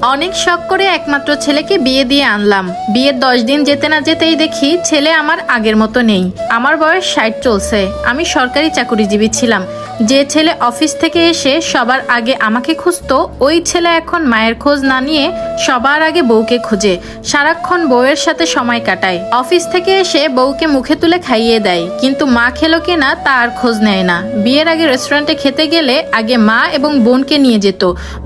অনেক শখ করে একমাত্র ছেলেকে বিয়ে দিয়ে আনলাম। বিয়ের 10 দিন যেতে না যেতেই দেখি ছেলে আমার আগের মতো নেই। আমার বয়স 60 চলছে। আমি সরকারি চাকরিজীবী ছিলাম। যে ছেলে অফিস থেকে এসে সবার আগে আমাকে খুঁজতো, ওই ছেলে এখন মায়ের খোঁজ না নিয়ে সবার আগে বউকে খোঁজে। সারাক্ষণ বউয়ের সাথে সময় কাটায়। অফিস থেকে এসে বউকে মুখে তুলে খাইয়ে দেয়, কিন্তু মা খেলো কিনা তার খোঁজ নেয় না। বিয়ের আগে রেস্টুরেন্টে খেতে গেলে আগে মা এবং বোনকে নিয়ে যেত।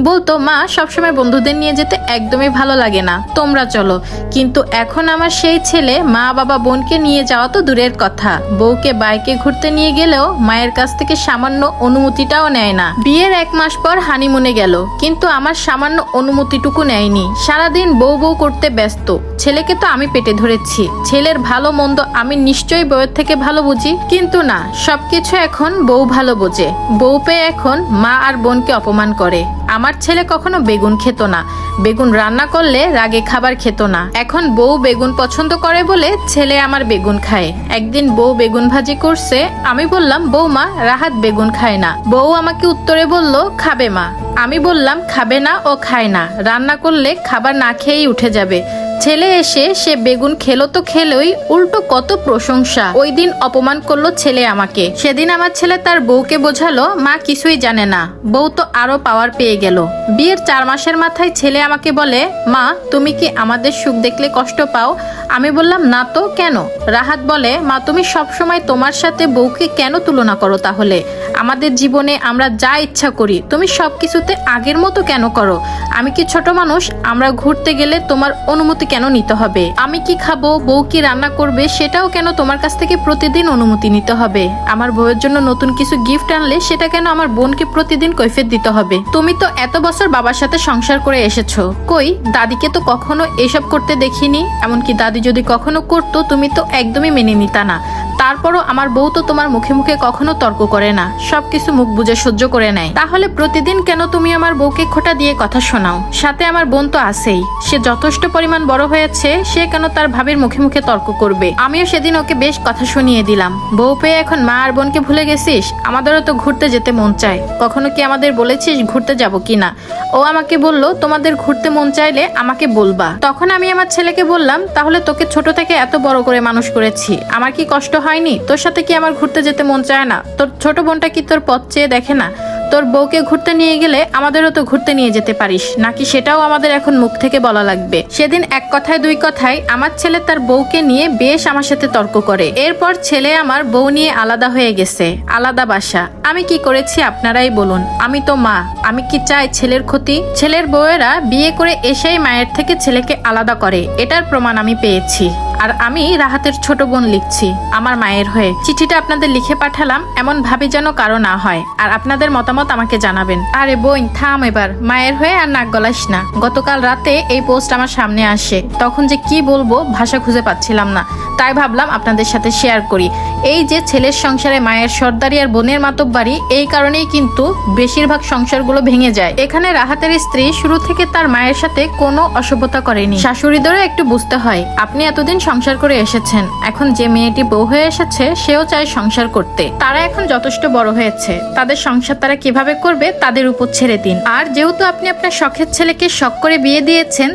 বলতো, মা সবসময় বন্ধুদের নিয়ে যেতে একদমই ভালো লাগে না, তোমরা চলো। কিন্তু এখন আমার সেই ছেলে মা বাবা বোনকে নিয়ে যাওয়া তো দূরের কথা, বউকে বাইকে ঘুরতে নিয়ে গেলেও মায়ের কাছ থেকে সামান্য অনুমতিটাও নেয় না। বিয়ের 1 মাস পর হানিমুনে গেল, কিন্তু আমার সামান্য অনুমতিটুকু নেয়নি। সারাদিন বউ বউ করতে ব্যস্ত। ছেলেকে তো আমি পেটে ধরেছি, ছেলের ভালো মন্দ আমি নিশ্চয়ই বউয়ের থেকে ভালো বুঝি, কিন্তু না, সবকিছু এখন বউ ভালো বোঝে। বউ পেয়ে এখন মা আর বোনকে অপমান করে। আমার ছেলে কখনো বেগুন খেত না, বেগুন রান্না করলে রাগে খাবার খেত না। এখন বউ বেগুন পছন্দ করে বলে ছেলে আমার বেগুন খায়। একদিন বউ বেগুন ভাজি করছে, আমি বললাম, বৌমা রাহাত বেগুন খায় না। বউ আমাকে উত্তরে বলল, খাবে মা। আমি বললাম, খাবে না ও খায় না, রান্না করলে খাবার না খেয়েই উঠে যাবে। ছেলে এসে সে বেগুন খেলো তো খেলোই, উল্টো কত প্রশংসা। ওই দিন অপমান করলো ছেলে আমাকে। সেদিন আমার ছেলে তার বউকে বোঝালো, মা কিছুই জানে না। বউ তো আরো পাওয়ার পেয়ে গেল। বিয়ের 4 মাসের মাথায় ছেলে আমাকে বলে, মা তুমি কি আমাদের সুখ দেখলে কষ্ট পাও? আমি বললাম, না তো, কেন? রাহাত বলে, মা তুমি সবসময় তোমার সাথে বউকে কেন তুলনা করো? তাহলে আমাদের জীবনে আমরা যা ইচ্ছা করি, তুমি সবকিছুতে আগের মতো কেন করো? আমি কি ছোট মানুষ? আমরা ঘুরতে গেলে তোমার অনুমতি কেন নিতে হবে? আমি কি খাবো, বউ কি রান্না করবে, সেটাও কেন তোমার কাছ থেকে প্রতিদিন অনুমতি নিতে হবে? আমার বউয়ের জন্য নতুন কিছু গিফট আনলে সেটা কেন আমার বোনকে প্রতিদিন কৈফিয়ত দিতে হবে? তুমি তো এত বছর বাবার সাথে সংসার করে এসেছো, কই দাদিকে তো কখনো এসব করতে দেখিনি। এমনকি দাদি যদি কখনো করতো তুমি তো একদমই মেনে নিতা না। তারপরও আমার বউ তো তোমার মুখে মুখে কখনো তর্ক করে না, সবকিছু মুখ বুঝে সহ্য করে নেয়। তাহলে প্রতিদিন কেন তুমি আমার বউকে খোঁটা দিয়ে কথা শোনাও? সাথে আমার বোন তো আছেই, সে যথেষ্ট পরিমাণ বড় হয়েছে, সে কেন তার ভাবির মুখে মুখে তর্ক করবে? আমিও সেদিন ওকে বেশ কথা শুনিয়ে দিলাম। বউ পেয়ে এখন মা আর বোনকে ভুলে গেছিস? আমাদেরও তো ঘুরতে যেতে মন চায়। কখনো কি আমাদের বলেছিস ঘুরতে যাব কিনা? ও আমাকে বলল, তোমাদের ঘুরতে মন চাইলে আমাকে বলবা। তখন আমি আমার ছেলেকে বললাম, তাহলে তোকে ছোট থেকে এত বড় করে মানুষ করেছি, আমার কি কষ্ট হয়নি? তোর সাথে কি আমার ঘুরতে যেতে মন চায় না? তোর ছোট বোনটা কি তোর পথ চেয়ে দেখে না? তোর বউকে ঘুরতে নিয়ে গেলে আমাদেরও তো ঘুরতে নিয়ে যেতে পারিস নাকি, সেটাও আমাদের এখন মুখ থেকে বলা লাগবে? সেদিন এক কথায় দুই কথায় আমার ছেলে তার বউকে নিয়ে বেশ আমার সাথে তর্ক করে। এরপর ছেলে আমার বউ নিয়ে আলাদা হয়ে গেছে, আলাদা বাসা। আমি কি করেছি আপনারাই বলুন? আমি তো মা, আমি কি চাই ছেলের ক্ষতি? ছেলের বউয়েরা বিয়ে করে এসেই মায়ের থেকে ছেলেকে আলাদা করে, এটার প্রমাণ আমি পেয়েছি। আর আমি রাহাতের ছোট বোন লিখছি আমার মায়ের হয়ে। চিঠিটা আপনাদের লিখে পাঠালাম, এমন ভাবি যেন কারো না হয়। আর আপনাদের মতামত আমাকে জানাবেন। আরে বোন থাম এবার, মায়ের হয়ে আর নাক গলাস না। গতকাল রাতে এই পোস্ট আমার সামনে আসে, তখন যে কি বলবো ভাষা খুঁজে পাচ্ছিলাম না, তাই ভাবলাম আপনাদের সাথে শেয়ার করি। এই যে ছেলের সংসারে মায়ের সর্দারি আর বোনের মাতব্বারি, এই কারণেই কিন্তু বেশিরভাগ সংসারগুলো ভেঙে যায়। এখানে রাহাতের স্ত্রী শুরু থেকে তার মায়ের সাথে কোনো অসভ্যতা করেনি। শাশুড়িদেরও একটু বুঝতে হয়, আপনি এতদিন সংসার করে এসেছেন, এখন যে মেয়েটি বউ হয়ে এসেছে সেও চায় সংসার করতে। তারা এখন যথেষ্ট বড় হয়েছে, তাদের সংসার তারা কিভাবে করবে তাদের উপর ছেড়ে দিন। আর যেহেতু আপনি আপনার শখের ছেলেকে শখ করে বিয়ে দিয়েছেন,